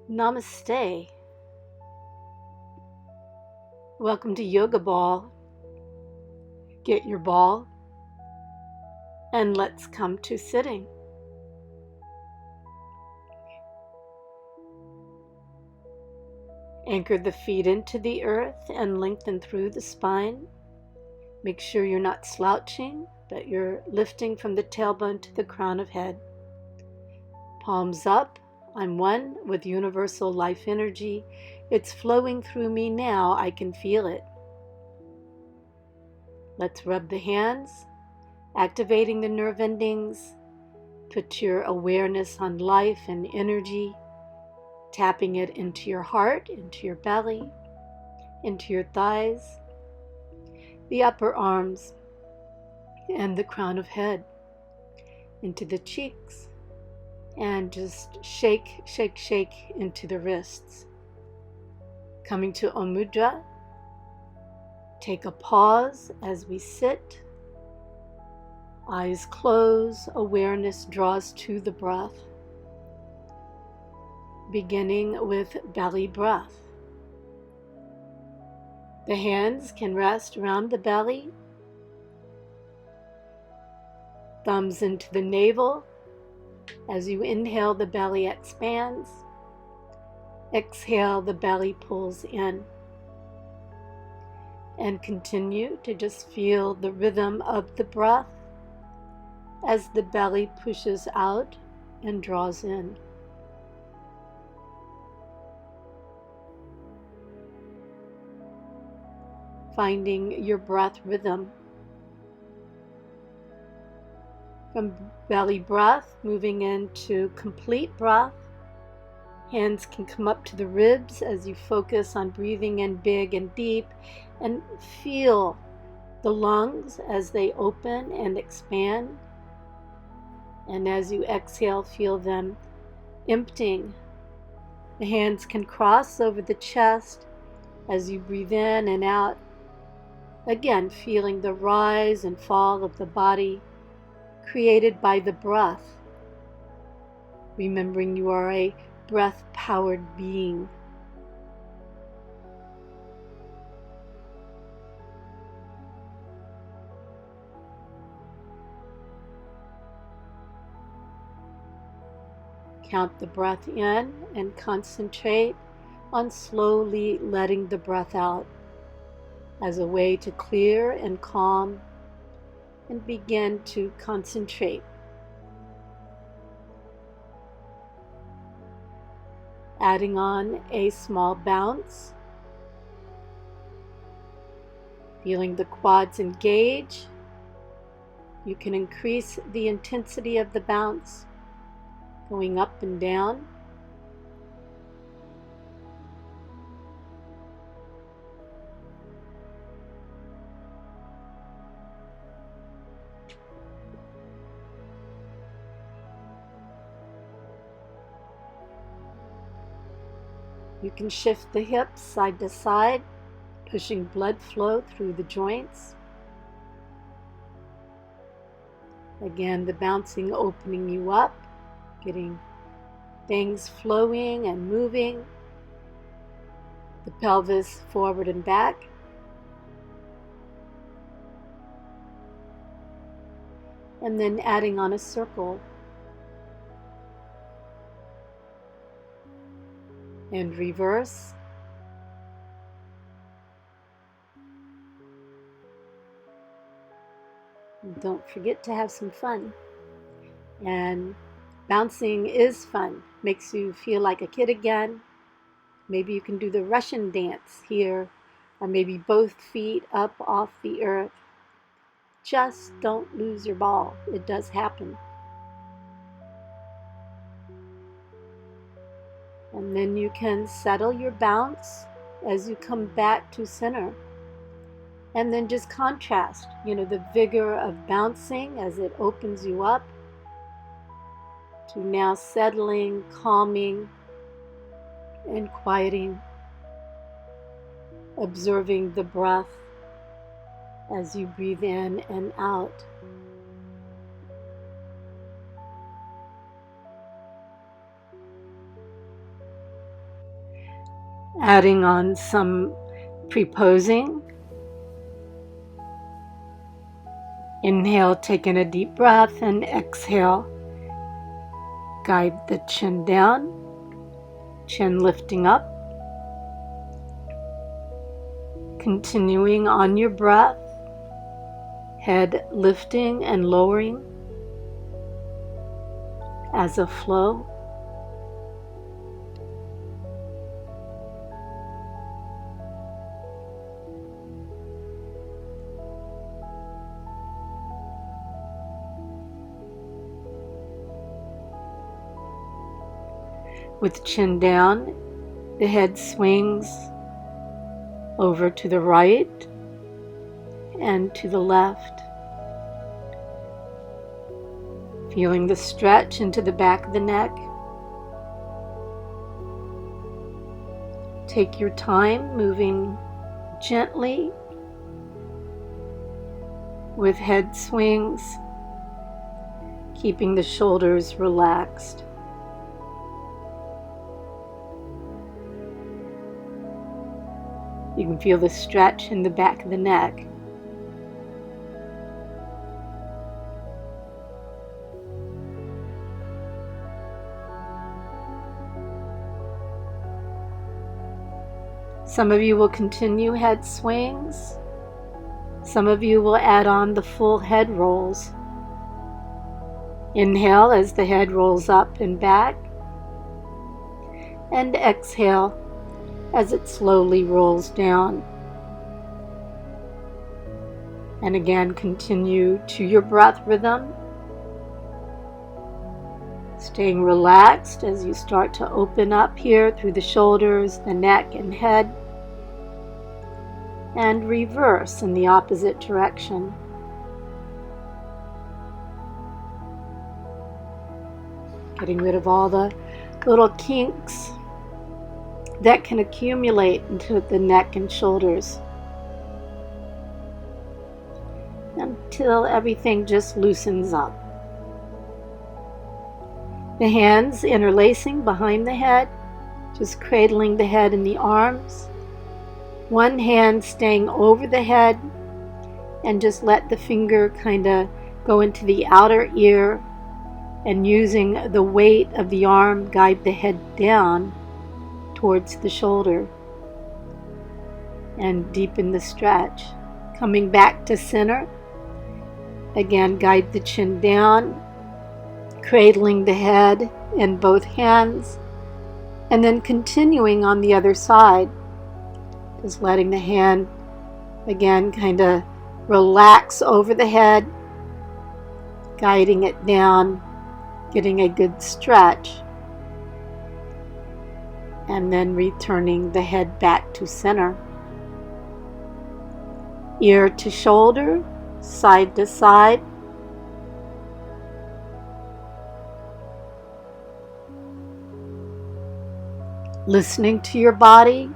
Namaste. Welcome to Yogaball. Get your ball and let's come to sitting. Anchor the feet into the earth and lengthen through the spine. Make sure you're not slouching, but you're lifting from the tailbone to the crown of head. Palms up. I'm one with universal life energy. It's flowing through me now. I can feel it. Let's rub the hands, activating the nerve endings. Put your awareness on life and energy, tapping it into your heart, into your belly, into your thighs, the upper arms, and the crown of head, into the cheeks. And just shake, shake, shake into the wrists. Coming to Om Mudra, take a pause as we sit. Eyes close, awareness draws to the breath. Beginning with belly breath. The hands can rest around the belly. Thumbs into the navel. As you inhale, the belly expands. Exhale, the belly pulls in. And continue to just feel the rhythm of the breath as the belly pushes out and draws in. Finding your breath rhythm. From belly breath, moving into complete breath. Hands can come up to the ribs as you focus on breathing in big and deep, and feel the lungs as they open and expand. And as you exhale, feel them emptying. The hands can cross over the chest as you breathe in and out. Again, feeling the rise and fall of the body created by the breath, remembering you are a breath-powered being. Count the breath in and concentrate on slowly letting the breath out as a way to clear and calm and begin to concentrate. Adding on a small bounce. Feeling the quads engage. You can increase the intensity of the bounce, going up and down. You can shift the hips side to side, pushing blood flow through the joints. Again, the bouncing opening you up, getting things flowing and moving. The pelvis forward and back. And then adding on a circle. And reverse. Don't forget to have some fun. And bouncing is fun. Makes you feel like a kid again. Maybe you can do the Russian dance here, or maybe both feet up off the earth. Just don't lose your ball. It does happen. And then you can settle your bounce as you come back to center. And then just contrast, the vigor of bouncing as it opens you up to now settling, calming, and quieting. Observing the breath as you breathe in and out. Adding on some PREPOSING. Inhale, taking a deep breath, and exhale. Guide the chin down, chin lifting up. Continuing on your breath, head lifting and lowering as a flow. With chin down, the head swings over to the right and to the left. Feeling the stretch into the back of the neck. Take your time moving gently with head swings, keeping the shoulders relaxed. You can feel the stretch in the back of the neck. Some of you will continue head swings. Some of you will add on the full head rolls. Inhale as the head rolls up and back, and exhale as it slowly rolls down. And again, continue to your breath rhythm, staying relaxed as you start to open up here through the shoulders, the neck, and head, and reverse in the opposite direction. Getting rid of all the little kinks that can accumulate into the neck and shoulders until everything just loosens up. The hands interlacing behind the head, just cradling the head in the arms. One hand staying over the head, and just let the finger kind of go into the outer ear, and using the weight of the arm guide the head down towards the shoulder and deepen the stretch. Coming back to center, again guide the chin down, cradling the head in both hands, and then continuing on the other side, just letting the hand again kind of relax over the head, guiding it down, getting a good stretch, and then returning the head back to center. Ear to shoulder, side to side. Listening to your body.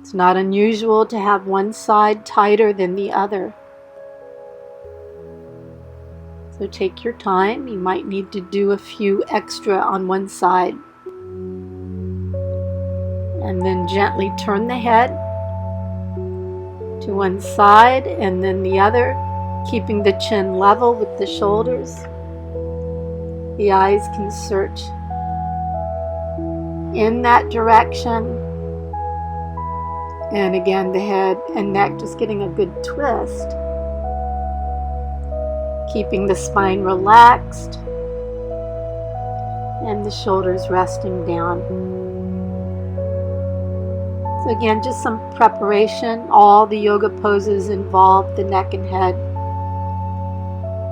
It's not unusual to have one side tighter than the other. So take your time. You might need to do a few extra on one side. And then gently turn the head to one side and then the other, keeping the chin level with the shoulders. The eyes can search in that direction. And again, the head and neck just getting a good twist. Keeping the spine relaxed and the shoulders resting down. So again, just some preparation. All the yoga poses involve the neck and head.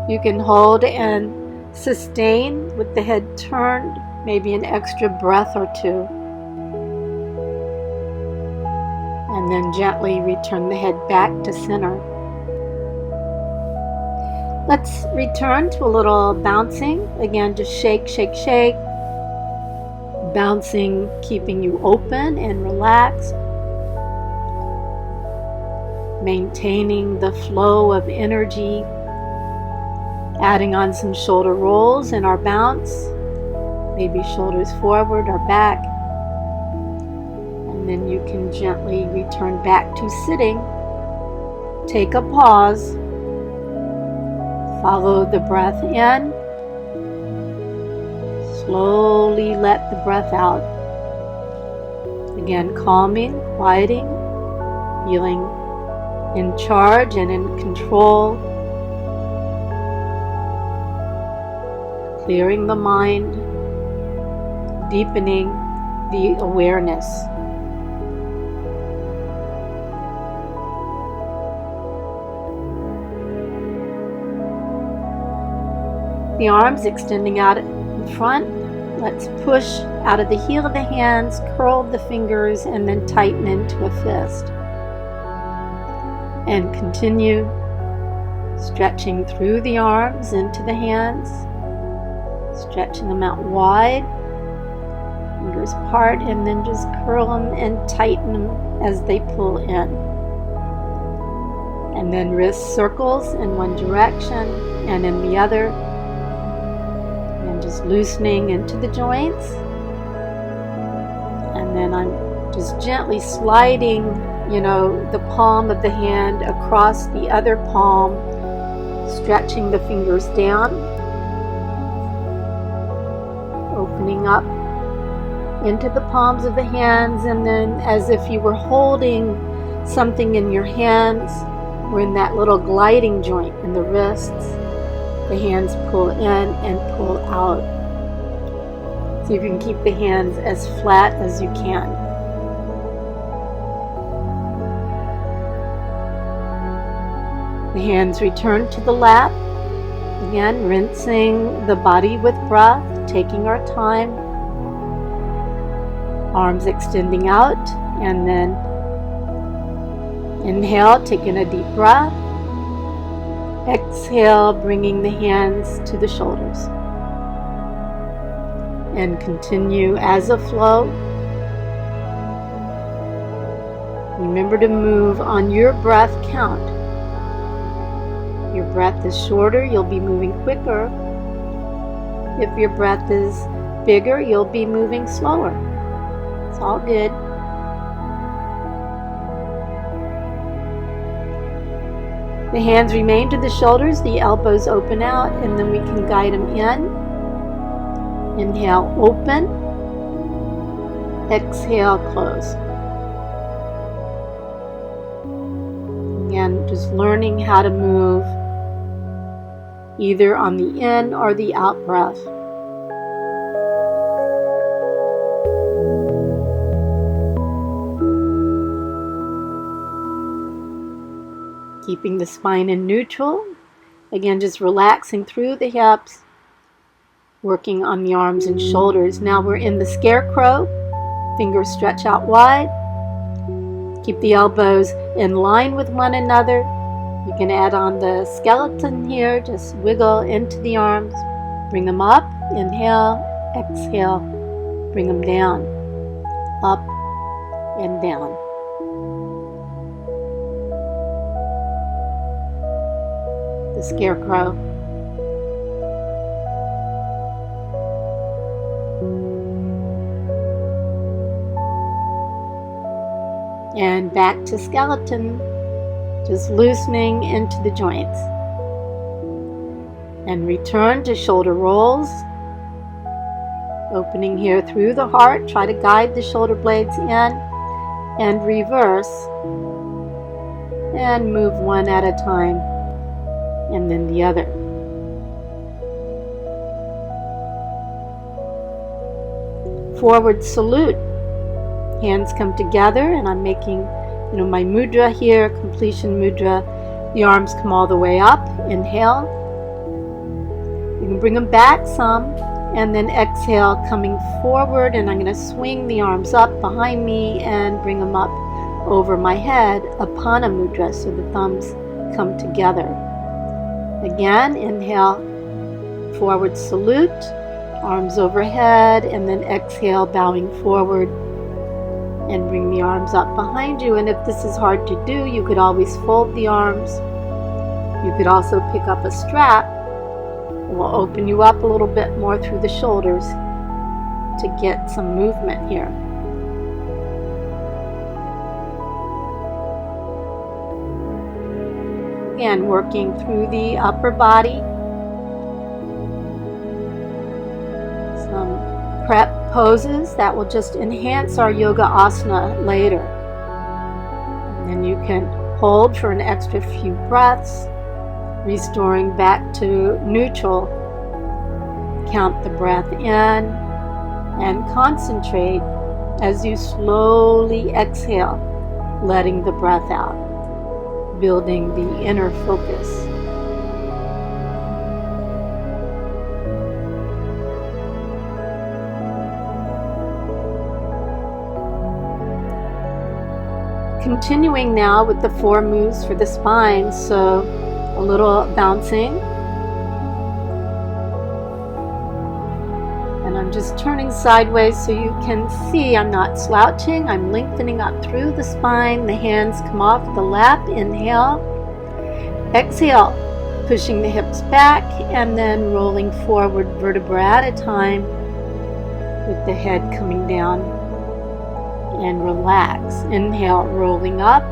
You can hold and sustain with the head turned, maybe an extra breath or two. And then gently return the head back to center. Let's return to a little bouncing. Again, just shake, shake, shake. Bouncing, keeping you open and relaxed. Maintaining the flow of energy. Adding on some shoulder rolls in our bounce. Maybe shoulders forward or back. And then you can gently return back to sitting. Take a pause. Follow the breath in. Slowly let the breath out. Again, calming, quieting, feeling in charge and in control. Clearing the mind, deepening the awareness. The arms extending out in front. Let's push out of the heel of the hands, curl the fingers, and then tighten into a fist. And continue stretching through the arms into the hands, stretching them out wide, fingers apart, and then just curl them and tighten them as they pull in. And then wrist circles in one direction and in the other. Just loosening into the joints, and then I'm just gently sliding, the palm of the hand across the other palm, stretching the fingers down, opening up into the palms of the hands, and then as if you were holding something in your hands, we're in that little gliding joint in the wrists. The hands pull in and pull out. So you can keep the hands as flat as you can. The hands return to the lap. Again, rinsing the body with breath, taking our time. Arms extending out, and then inhale, taking a deep breath. Exhale, bringing the hands to the shoulders. And continue as a flow. Remember to move on your breath count. If your breath is shorter, you'll be moving quicker. If your breath is bigger, you'll be moving slower. It's all good. The hands remain to the shoulders, the elbows open out, and then we can guide them in. Inhale, open. Exhale, close. Again, just learning how to move either on the in or the out breath. Keeping the spine in neutral. Again, just relaxing through the hips, working on the arms and shoulders. Now we're in the scarecrow. Fingers stretch out wide. Keep the elbows in line with one another. You can add on the skeleton here. Just wiggle into the arms. Bring them up. Inhale, exhale. Bring them down. Up and down. The scarecrow. And back to skeleton, just loosening into the joints. And return to shoulder rolls. Opening here through the heart, try to guide the shoulder blades in, and reverse. And move one at a time, and then the other. Forward salute. Hands come together, and I'm making, my mudra here, completion mudra. The arms come all the way up. Inhale. You can bring them back some, and then exhale, coming forward, and I'm going to swing the arms up behind me and bring them up over my head, Apana mudra, so the thumbs come together. Again, inhale, forward salute, arms overhead, and then exhale, bowing forward, and bring the arms up behind you. And if this is hard to do, you could always fold the arms. You could also pick up a strap. It will open you up a little bit more through the shoulders to get some movement here. and working through the upper body. Some prep poses that will just enhance our yoga asana later. And then you can hold for an extra few breaths, restoring back to neutral. Count the breath in and concentrate as you slowly exhale, letting the breath out, building the inner focus. Continuing now with the 4 moves for the spine, so a little bouncing. And I'm just turning sideways so you can see I'm not slouching. I'm lengthening up through the spine. The hands come off the lap. Inhale. Exhale, pushing the hips back and then rolling forward vertebra at a time with the head coming down. And relax. Inhale, rolling up.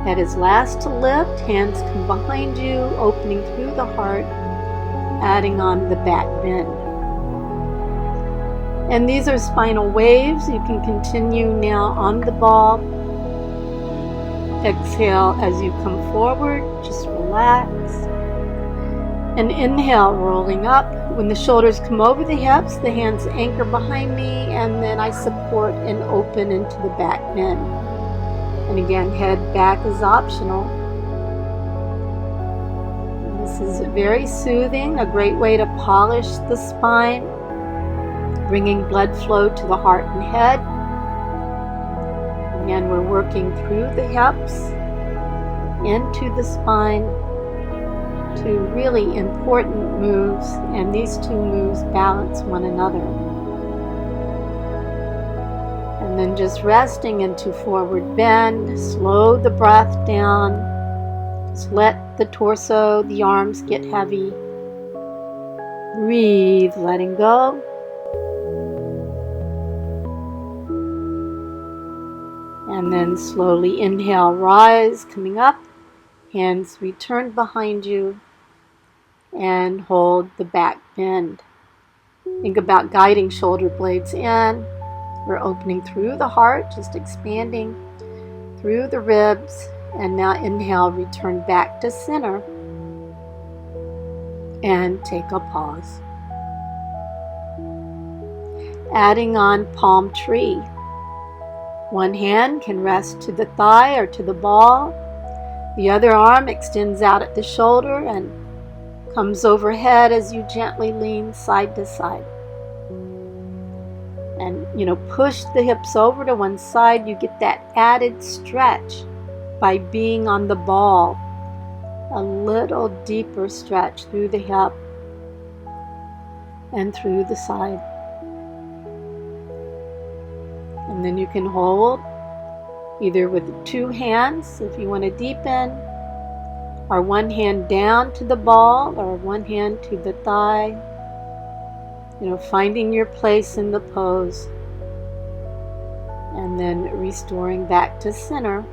Head is last to lift. Hands come behind you, opening through the heart, adding on the back bend. And these are spinal waves. You can continue now on the ball. Exhale as you come forward. Just relax. And inhale, rolling up. When the shoulders come over the hips, the hands anchor behind me, and then I support and open into the back bend. And again, head back is optional. This is very soothing, a great way to polish the spine, bringing blood flow to the heart and head. Again, we're working through the hips, into the spine. 2 really important moves, and these 2 moves balance one another. And then just resting into forward bend, slow the breath down, just let the torso, the arms get heavy. Breathe, letting go. And then slowly inhale, rise, coming up, hands return behind you. And hold the back bend. Think about guiding shoulder blades in. We're opening through the heart, just expanding through the ribs. And now inhale, return back to center. And take a pause. Adding on palm tree. One hand can rest to the thigh or to the ball. The other arm extends out at the shoulder and comes overhead as you gently lean side to side. And, push the hips over to one side. You get that added stretch by being on the ball. A little deeper stretch through the hip and through the side. And then you can hold either with 2 hands if you want to deepen, or one hand down to the ball, or one hand to the thigh. Finding your place in the pose. And then restoring back to center.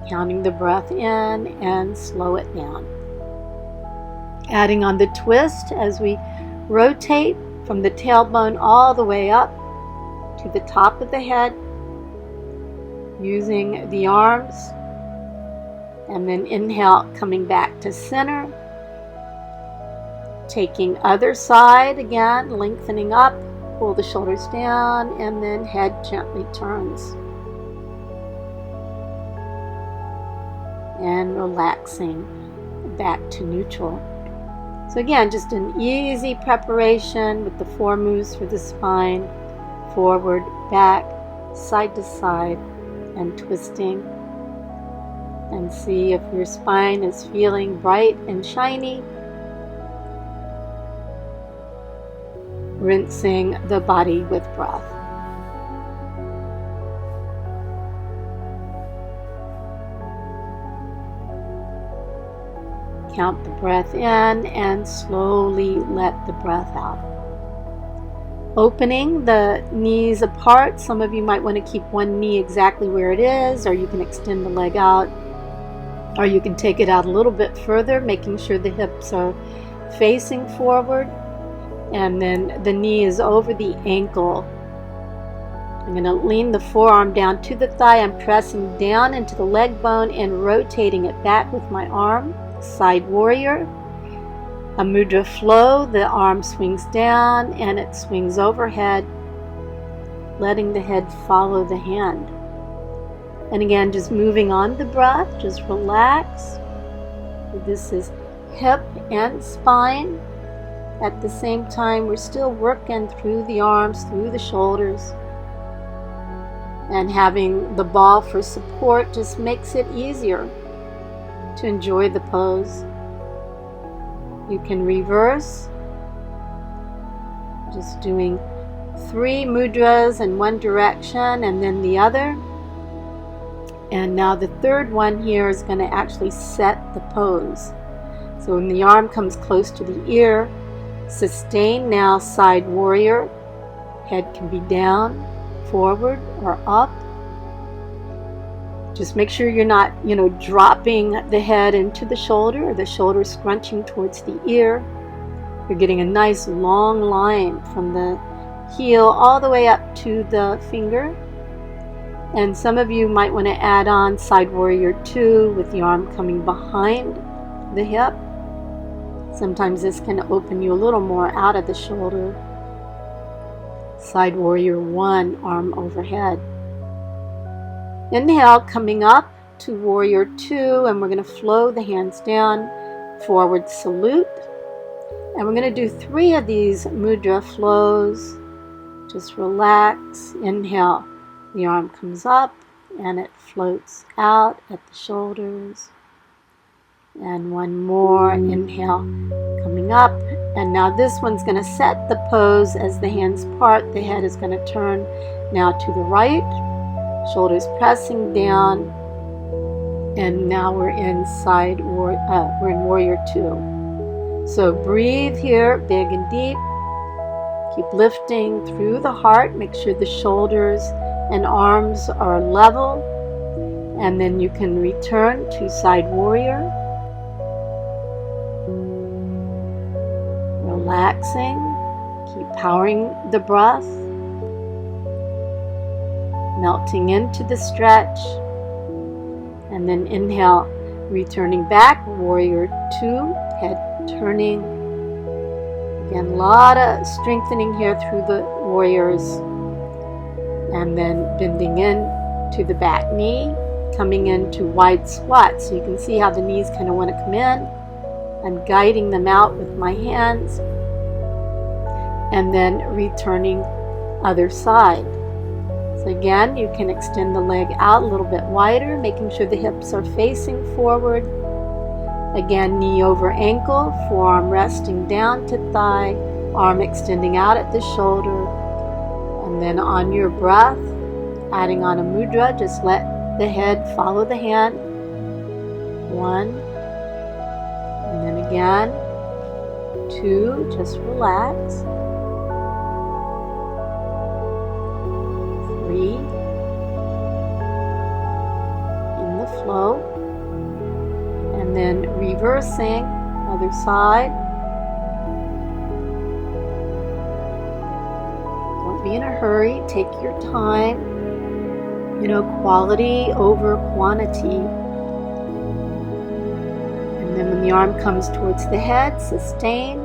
Counting the breath in and slow it down. Adding on the twist as we rotate from the tailbone all the way up to the top of the head. Using the arms, and then inhale, coming back to center, taking other side again, lengthening up, pull the shoulders down, and then head gently turns, and relaxing back to neutral. So again, just an easy preparation with the 4 moves for the spine: forward, back, side to side, and twisting. And see if your spine is feeling bright and shiny. Rinsing the body with breath. Count the breath in and slowly let the breath out. Opening the knees apart. Some of you might want to keep one knee exactly where it is, or you can extend the leg out, or you can take it out a little bit further, making sure the hips are facing forward, and then the knee is over the ankle. I'm going to lean the forearm down to the thigh. I'm pressing down into the leg bone and rotating it back with my arm. Side warrior. A mudra flow. The arm swings down and it swings overhead, letting the head follow the hand. And again, just moving on the breath, just relax. This is hip and spine. At the same time, we're still working through the arms, through the shoulders. And having the ball for support just makes it easier to enjoy the pose. You can reverse, just doing 3 mudras in one direction and then the other. And now the third one here is going to actually set the pose. So when the arm comes close to the ear, sustain now, side warrior. Head can be down, forward, or up. Just make sure you're not, dropping the head into the shoulder or the shoulder scrunching towards the ear. You're getting a nice long line from the heel all the way up to the finger. And some of you might want to add on side warrior 2 with the arm coming behind the hip. Sometimes this can open you a little more out of the shoulder. Side warrior 1, arm overhead. Inhale, coming up to warrior 2, and we're going to flow the hands down, forward salute. And we're going to do 3 of these mudra flows. Just relax. Inhale, the arm comes up and it floats out at the shoulders. And one more, inhale, coming up. And now this one's going to set the pose as the hands part. The head is going to turn now to the right. Shoulders pressing down. And now we're in warrior 2. So breathe here, big and deep. Keep lifting through the heart. Make sure the shoulders and arms are level. And then you can return to side warrior. Relaxing. Keep powering the breath. Melting into the stretch. And then inhale, returning back, warrior 2, head turning. Again, a lot of strengthening here through the warriors. And then bending in to the back knee, coming into wide squat. So you can see how the knees kind of want to come in. I'm guiding them out with my hands. And then returning other side. So again, you can extend the leg out a little bit wider, making sure the hips are facing forward. Again, knee over ankle, forearm resting down to thigh, arm extending out at the shoulder. And then on your breath, adding on a mudra, just let the head follow the hand. 1. And then again, 2, just relax. 3, in the flow, and then reversing, other side. Don't be in a hurry, take your time, quality over quantity. And then when the arm comes towards the head, sustain.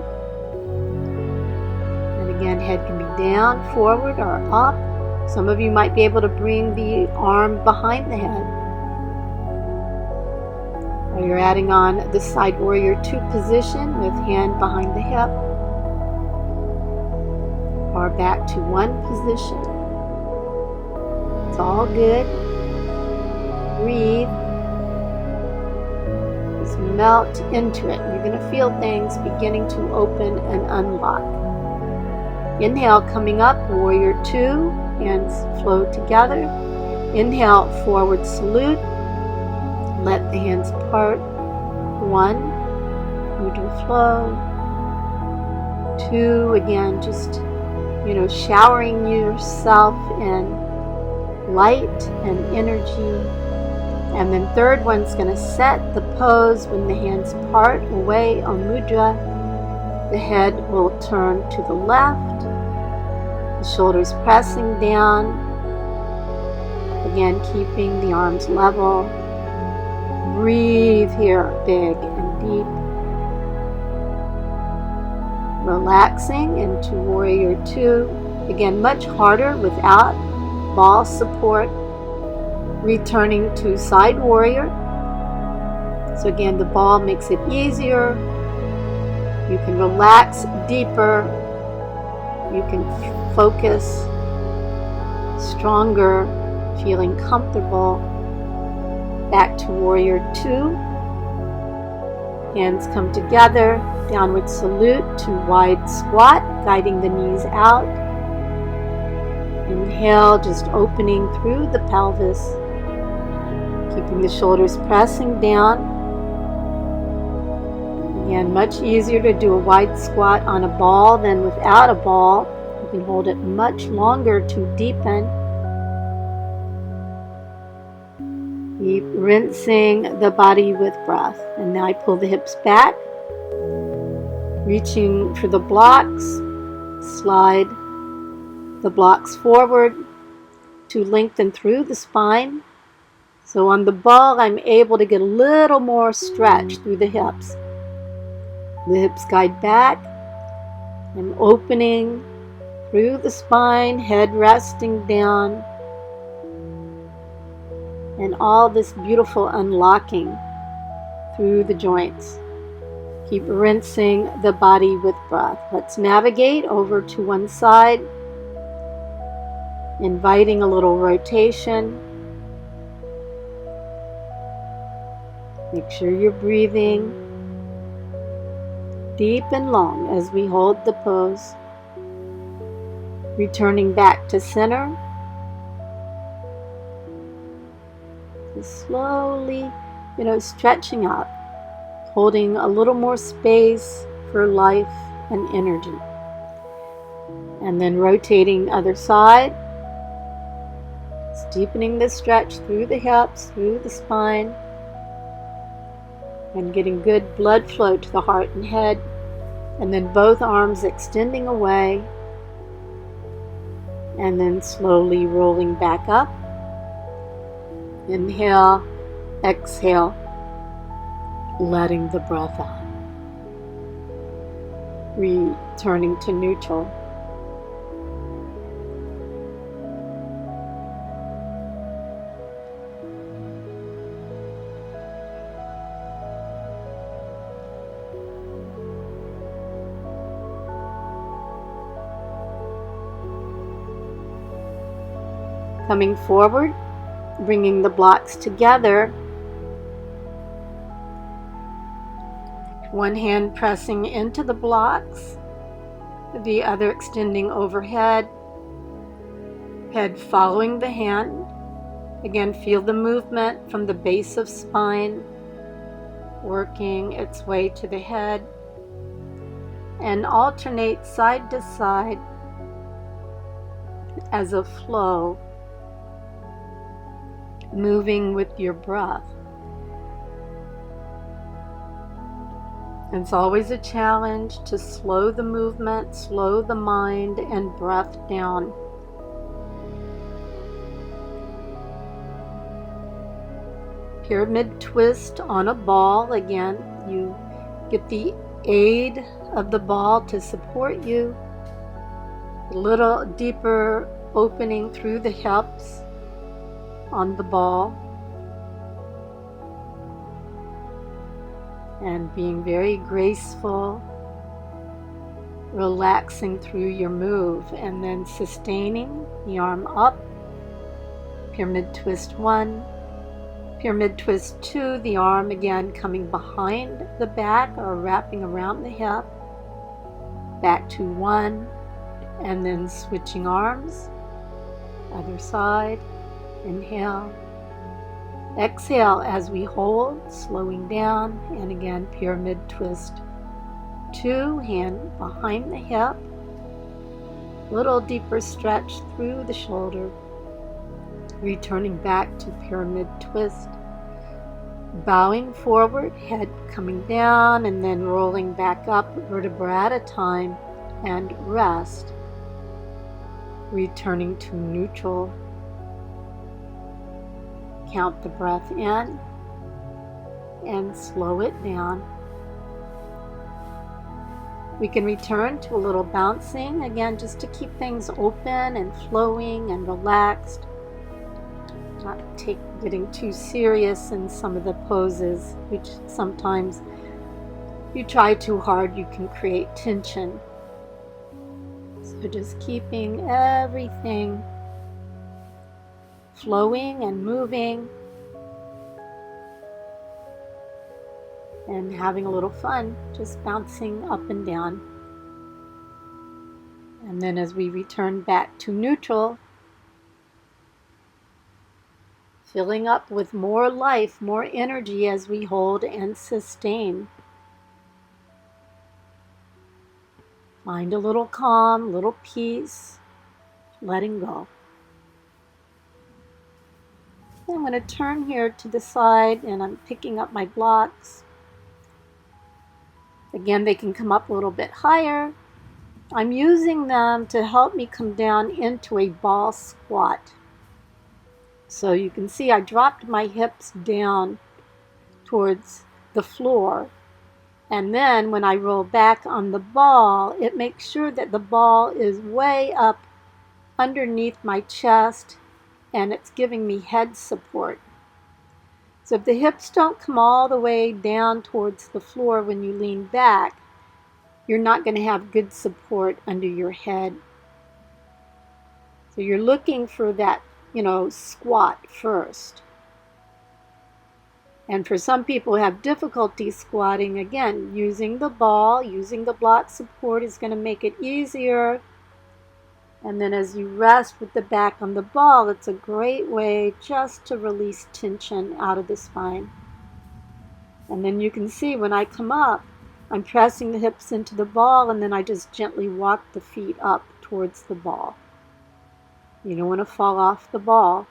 And again, head can be down, forward, or up. Some of you might be able to bring the arm behind the head. Or you're adding on the side warrior 2 position with hand behind the hip. Or back to 1 position. It's all good. Breathe. Just melt into it. You're going to feel things beginning to open and unlock. Inhale, coming up, warrior 2. Hands flow together. Inhale, forward salute. Let the hands part. 1, mudra flow. 2, again, just showering yourself in light and energy. And then third one's going to set the pose when the hands part away on mudra. The head will turn to the left, the shoulders pressing down. Again, keeping the arms level. Breathe here, big and deep. Relaxing into Warrior 2. Again, much harder without ball support. Returning to Side Warrior. So again, the ball makes it easier. You can relax deeper. You can focus stronger, feeling comfortable. Back to Warrior 2. Hands come together. Downward salute to wide squat, guiding the knees out. Inhale, just opening through the pelvis. Keeping the shoulders pressing down. Again, much easier to do a wide squat on a ball than without a ball. You can hold it much longer to deepen. Keep rinsing the body with breath. And now I pull the hips back. Reaching for the blocks. Slide the blocks forward to lengthen through the spine. So on the ball, I'm able to get a little more stretch through the hips. The hips guide back. I'm opening through the spine, head resting down. And all this beautiful unlocking through the joints. Keep rinsing the body with breath. Let's navigate over to one side. Inviting a little rotation. Make sure you're breathing deep and long as we hold the pose. Returning back to center. Just slowly, stretching out. Holding a little more space for life and energy. And then rotating other side. Just deepening the stretch through the hips, through the spine. And getting good blood flow to the heart and head. And then both arms extending away. And then slowly rolling back up. Inhale, exhale, letting the breath out. Returning to neutral. Coming forward, bringing the blocks together. One hand pressing into the blocks, the other extending overhead. Head following the hand. Again, feel the movement from the base of spine, working its way to the head. And alternate side to side as a flow. Moving with your breath. It's always a challenge to slow the movement, slow the mind and breath down. Pyramid twist on a ball. Again, you get the aid of the ball to support you. A little deeper opening through the hips on the ball. And being very graceful, relaxing through your move, and then sustaining the arm up. Pyramid twist 1, pyramid twist 2, the arm again coming behind the back or wrapping around the hip. Back to 1, and then switching arms, other side. Inhale. Exhale as we hold, slowing down, and again pyramid twist 2, hand behind the hip. Little deeper stretch through the shoulder. Returning back to pyramid twist. Bowing forward, head coming down, and then rolling back up, vertebra at a time, and rest. Returning to neutral. Count the breath in and slow it down. We can return to a little bouncing, again, just to keep things open and flowing and relaxed. Not getting too serious in some of the poses, which sometimes if you try too hard, you can create tension. So just keeping everything flowing and moving and having a little fun, just bouncing up and down. And then as we return back to neutral, filling up with more life, more energy as we hold and sustain. Find a little calm, little peace, letting go. I'm going to turn here to the side and I'm picking up my blocks. Again, they can come up a little bit higher. I'm using them to help me come down into a ball squat. So you can see I dropped my hips down towards the floor. And then when I roll back on the ball, it makes sure that the ball is way up underneath my chest and it's giving me head support. So if the hips don't come all the way down towards the floor when you lean back, you're not going to have good support under your head. So you're looking for that, squat first. And for some people who have difficulty squatting, again, using the ball, using the block support is going to make it easier. And then as you rest with the back on the ball, it's a great way just to release tension out of the spine. And then you can see when I come up, I'm pressing the hips into the ball and then I just gently walk the feet up towards the ball. You don't want to fall off the ball.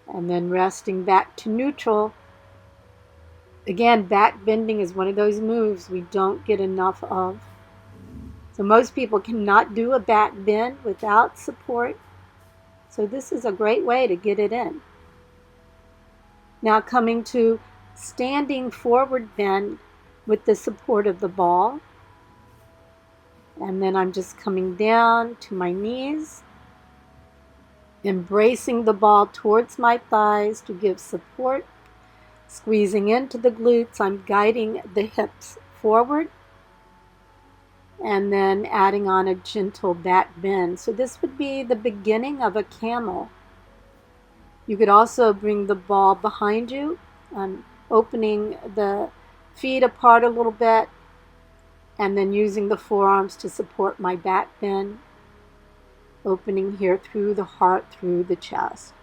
And then resting back to neutral. Again, back bending is one of those moves we don't get enough of. So most people cannot do a back bend without support. So this is a great way to get it in. Now coming to standing forward bend with the support of the ball. And then I'm just coming down to my knees, embracing the ball towards my thighs to give support, squeezing into the glutes. I'm guiding the hips forward and then adding on a gentle back bend. So this would be the beginning of a camel. You could also bring the ball behind you, opening the feet apart a little bit and then using the forearms to support my back bend, opening here through the heart, through the chest.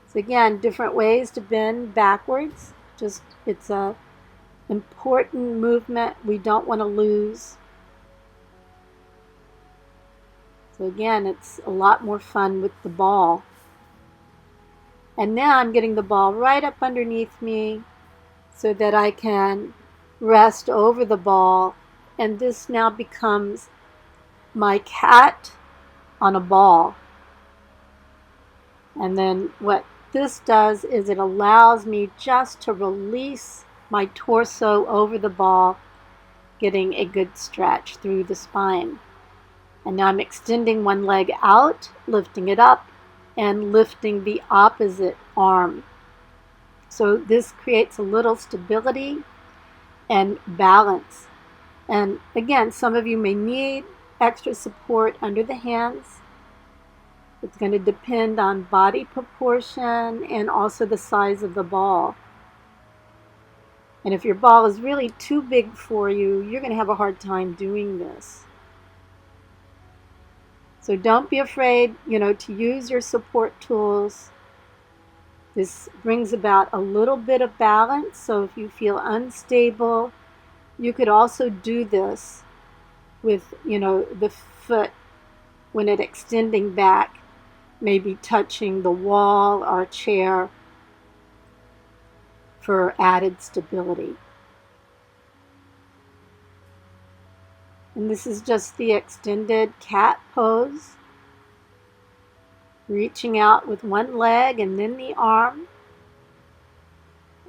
So again, different ways to bend backwards. It's a important movement we don't want to lose. So again, it's a lot more fun with the ball. And now I'm getting the ball right up underneath me so that I can rest over the ball. And this now becomes my cat on a ball. And then what this does is it allows me just to release my torso over the ball, getting a good stretch through the spine. And now I'm extending one leg out, lifting it up, and lifting the opposite arm. So this creates a little stability and balance. And again, some of you may need extra support under the hands. It's going to depend on body proportion and also the size of the ball. And if your ball is really too big for you, you're going to have a hard time doing this. So don't be afraid, to use your support tools. This brings about a little bit of balance. So if you feel unstable, you could also do this with, the foot, when it extending back, maybe touching the wall or chair for added stability. And this is just the extended cat pose. Reaching out with one leg and then the arm.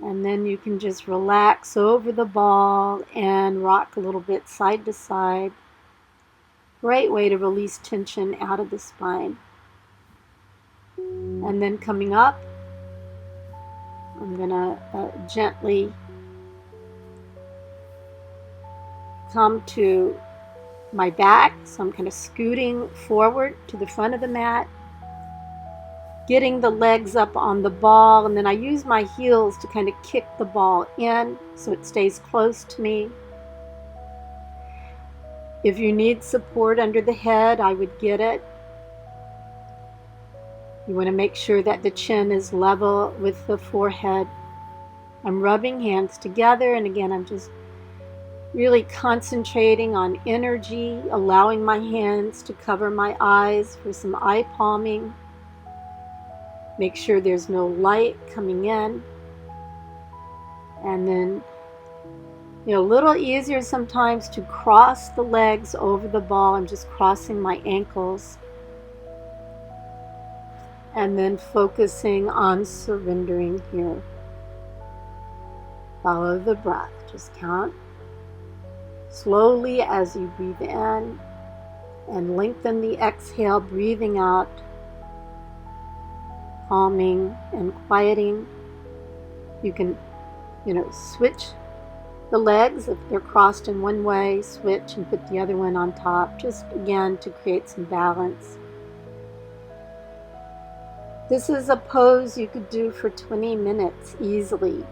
And then you can just relax over the ball and rock a little bit side to side. Great way to release tension out of the spine. And then coming up, I'm going to gently come to my back. So I'm kind of scooting forward to the front of the mat, getting the legs up on the ball, and then I use my heels to kind of kick the ball in so it stays close to me. If you need support under the head, I would get it. You want to make sure that the chin is level with the forehead. I'm rubbing hands together, and again, I'm just really concentrating on energy, allowing my hands to cover my eyes for some eye palming. Make sure there's no light coming in. And then, a little easier sometimes to cross the legs over the ball. I'm just crossing my ankles. And then focusing on surrendering here. Follow the breath. Just count slowly as you breathe in and lengthen the exhale, breathing out, calming and quieting. You can, switch the legs if they're crossed in one way, switch and put the other one on top, just again to create some balance. This is a pose you could do for 20 minutes easily.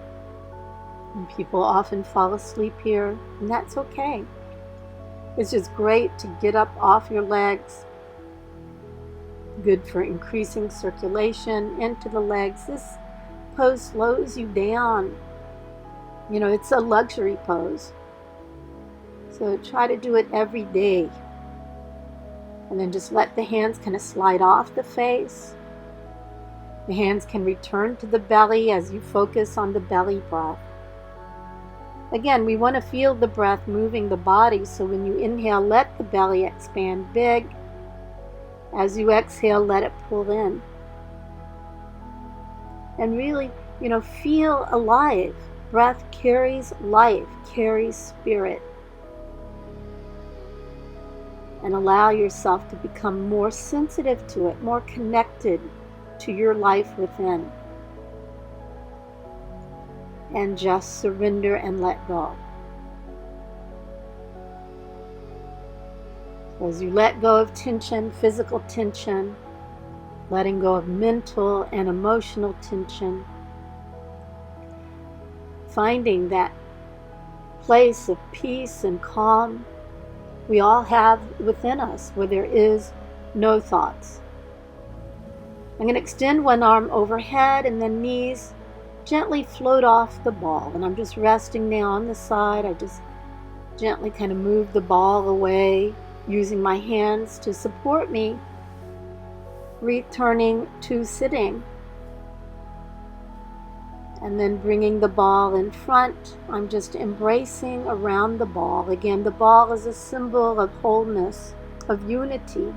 And people often fall asleep here, and that's okay. It's just great to get up off your legs. Good for increasing circulation into the legs. This pose slows you down. It's a luxury pose. So try to do it every day. And then just let the hands kind of slide off the face. The hands can return to the belly as you focus on the belly breath. Again, we want to feel the breath moving the body, so when you inhale, let the belly expand big. As you exhale, let it pull in. And really, feel alive. Breath carries life, carries spirit. And allow yourself to become more sensitive to it, more connected to your life within. And just surrender and let go. As you let go of tension, physical tension, letting go of mental and emotional tension, finding that place of peace and calm we all have within us, where there is no thoughts. I'm going to extend one arm overhead and then knees gently float off the ball. And I'm just resting now on the side. I just gently kind of move the ball away, using my hands to support me, returning to sitting. And then bringing the ball in front, I'm just embracing around the ball. Again, the ball is a symbol of wholeness, of unity.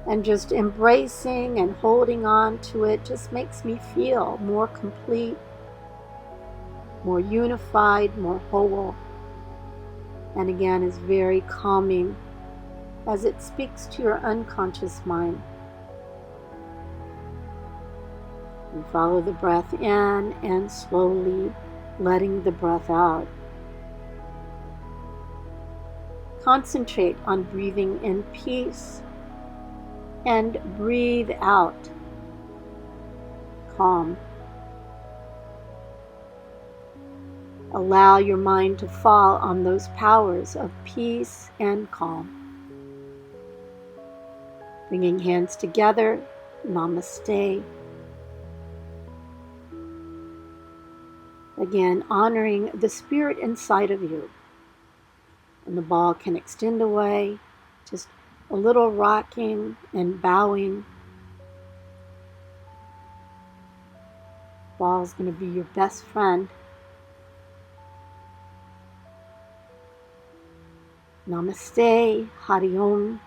And just embracing and holding on to it just makes me feel more complete, more unified, more whole. And again, is very calming as it speaks to your unconscious mind. And follow the breath in and slowly letting the breath out. Concentrate on breathing in peace and breathe out calm. Allow your mind to fall on those powers of peace and calm. Bringing hands together, Namaste. Again, honoring the spirit inside of you. and the ball can extend away. Just a little rocking and bowing. Ball is going to be your best friend. Namaste, Hari Om,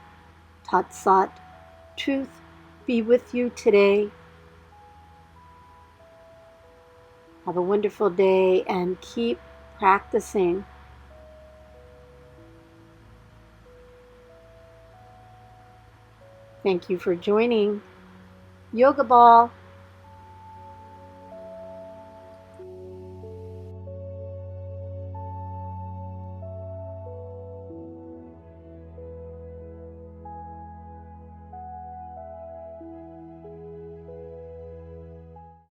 Tat Sat. Truth be with you today. Have a wonderful day and keep practicing. Thank you for joining Yoga Ball.